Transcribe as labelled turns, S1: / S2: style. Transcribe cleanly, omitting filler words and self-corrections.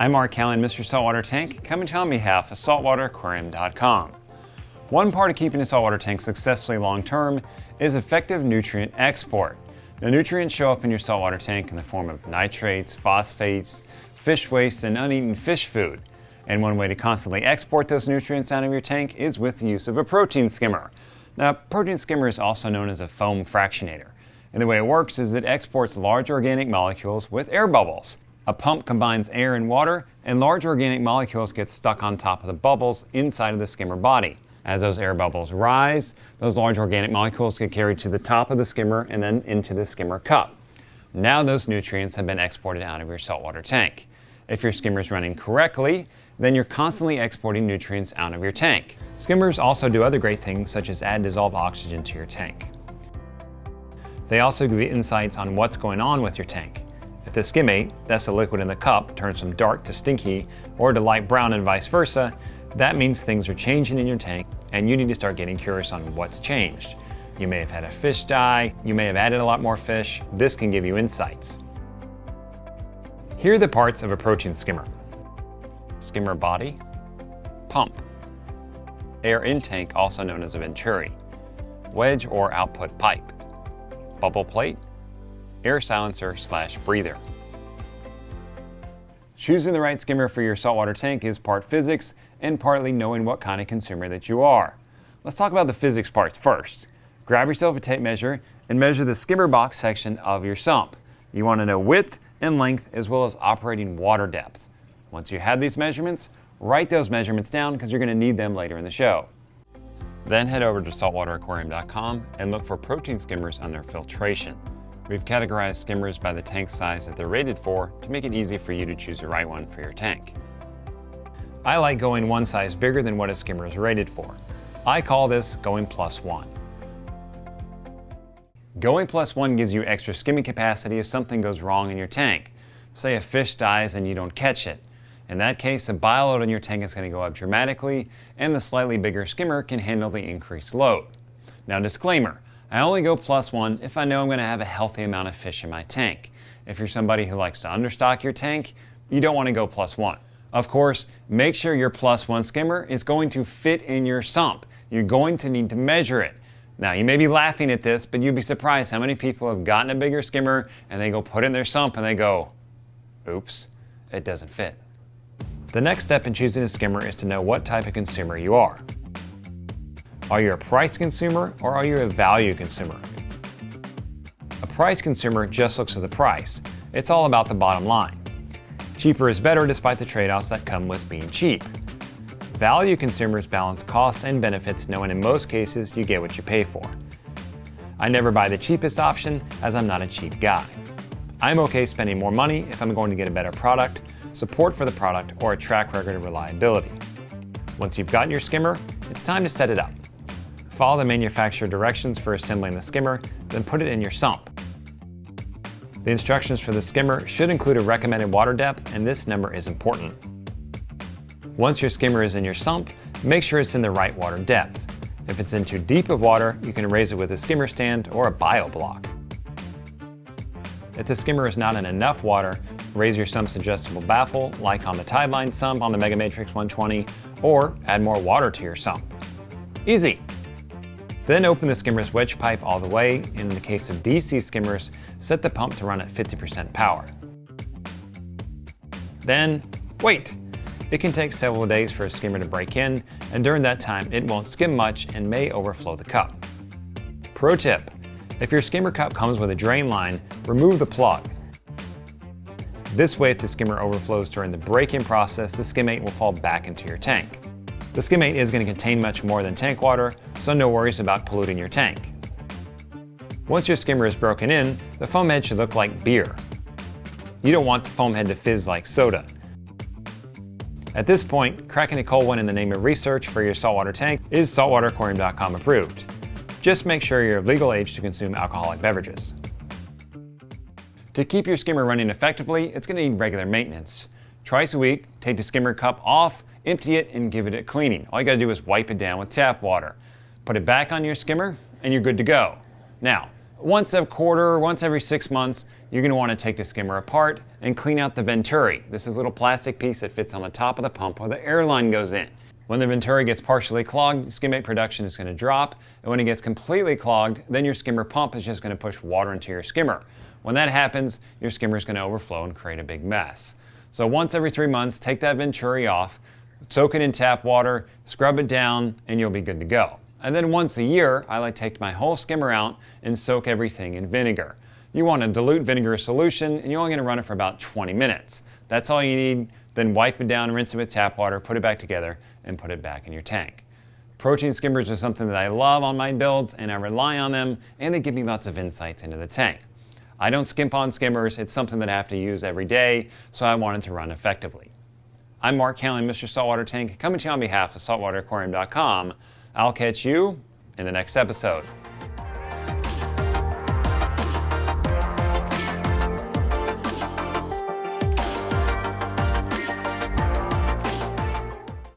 S1: I'm Mark Callan, Mr. Saltwater Tank, coming to you on behalf of SaltwaterAquarium.com. One part of keeping a saltwater tank successfully long-term is effective nutrient export. The nutrients show up in your saltwater tank in the form of nitrates, phosphates, fish waste, and uneaten fish food. And one way to constantly export those nutrients out of your tank is with the use of a protein skimmer. Now, a protein skimmer is also known as a foam fractionator. And the way it works is it exports large organic molecules with air bubbles. A pump combines air and water, and large organic molecules get stuck on top of the bubbles inside of the skimmer body. As those air bubbles rise, those large organic molecules get carried to the top of the skimmer and then into the skimmer cup. Now those nutrients have been exported out of your saltwater tank. If your skimmer is running correctly, then you're constantly exporting nutrients out of your tank. Skimmers also do other great things, such as add dissolved oxygen to your tank. They also give you insights on what's going on with your tank. If the skimmate, that's the liquid in the cup, turns from dark to stinky or to light brown and vice versa, that means things are changing in your tank and you need to start getting curious on what's changed. You may have had a fish die, you may have added a lot more fish. This can give you insights. Here are the parts of a protein skimmer. Skimmer body, pump, air intake also known as a venturi, wedge or output pipe, bubble plate, air silencer / breather. Choosing the right skimmer for your saltwater tank is part physics and partly knowing what kind of consumer that you are. Let's talk about the physics parts first. Grab yourself a tape measure and measure the skimmer box section of your sump. You want to know width and length as well as operating water depth. Once you have these measurements, write those measurements down because you're going to need them later in the show. Then head over to SaltwaterAquarium.com and look for protein skimmers under filtration. We've categorized skimmers by the tank size that they're rated for to make it easy for you to choose the right one for your tank. I like going one size bigger than what a skimmer is rated for. I call this going +1. Going +1 gives you extra skimming capacity if something goes wrong in your tank. Say a fish dies and you don't catch it. In that case, the bioload in your tank is going to go up dramatically and the slightly bigger skimmer can handle the increased load. Now, disclaimer, I only go +1 if I know I'm going to have a healthy amount of fish in my tank. If you're somebody who likes to understock your tank, you don't want to go +1. Of course, make sure your +1 skimmer is going to fit in your sump. You're going to need to measure it. Now, you may be laughing at this, but you'd be surprised how many people have gotten a bigger skimmer and they go put it in their sump and they go, oops, it doesn't fit. The next step in choosing a skimmer is to know what type of consumer you are. Are you a price consumer or are you a value consumer? A price consumer just looks at the price. It's all about the bottom line. Cheaper is better despite the trade-offs that come with being cheap. Value consumers balance costs and benefits knowing in most cases you get what you pay for. I never buy the cheapest option as I'm not a cheap guy. I'm okay spending more money if I'm going to get a better product, support for the product, or a track record of reliability. Once you've gotten your skimmer, it's time to set it up. Follow the manufacturer directions for assembling the skimmer, then put it in your sump. The instructions for the skimmer should include a recommended water depth, and this number is important. Once your skimmer is in your sump, make sure it's in the right water depth. If it's in too deep of water, you can raise it with a skimmer stand or a bio block. If the skimmer is not in enough water, raise your sump's adjustable baffle, like on the Tideline sump on the Mega Matrix 120, or add more water to your sump. Easy! Then open the skimmer's wedge pipe all the way. In the case of DC skimmers, set the pump to run at 50% power. Then, wait! It can take several days for a skimmer to break in, and during that time it won't skim much and may overflow the cup. Pro tip: if your skimmer cup comes with a drain line, remove the plug. This way, if the skimmer overflows during the break-in process, the skimmate will fall back into your tank. The skimmate is going to contain much more than tank water, so no worries about polluting your tank. Once your skimmer is broken in, the foam head should look like beer. You don't want the foam head to fizz like soda. At this point, cracking a cold one in the name of research for your saltwater tank is SaltwaterAquarium.com approved. Just make sure you're of legal age to consume alcoholic beverages. To keep your skimmer running effectively, it's going to need regular maintenance. Twice a week, take the skimmer cup off, empty it, and give it a cleaning. All you got to do is wipe it down with tap water. Put it back on your skimmer, and you're good to go. Now, Once a quarter, once every 6 months, you're going to want to take the skimmer apart and clean out the venturi. This is a little plastic piece that fits on the top of the pump where the air line goes in. When the venturi gets partially clogged, skimmate production is going to drop, and when it gets completely clogged, then your skimmer pump is just going to push water into your skimmer. When that happens, your skimmer is going to overflow and create a big mess. So once every 3 months, take that venturi off, soak it in tap water, scrub it down, and you'll be good to go. And then once a year, I like to take my whole skimmer out and soak everything in vinegar. You want a dilute vinegar solution, and you're only going to run it for about 20 minutes. That's all you need. Then wipe it down, rinse it with tap water, put it back together, and put it back in your tank. Protein skimmers are something that I love on my builds, and I rely on them, and they give me lots of insights into the tank. I don't skimp on skimmers. It's something that I have to use every day, so I want it to run effectively. I'm Mark Hanley, Mr. Saltwater Tank, coming to you on behalf of SaltwaterAquarium.com. I'll catch you in the next episode.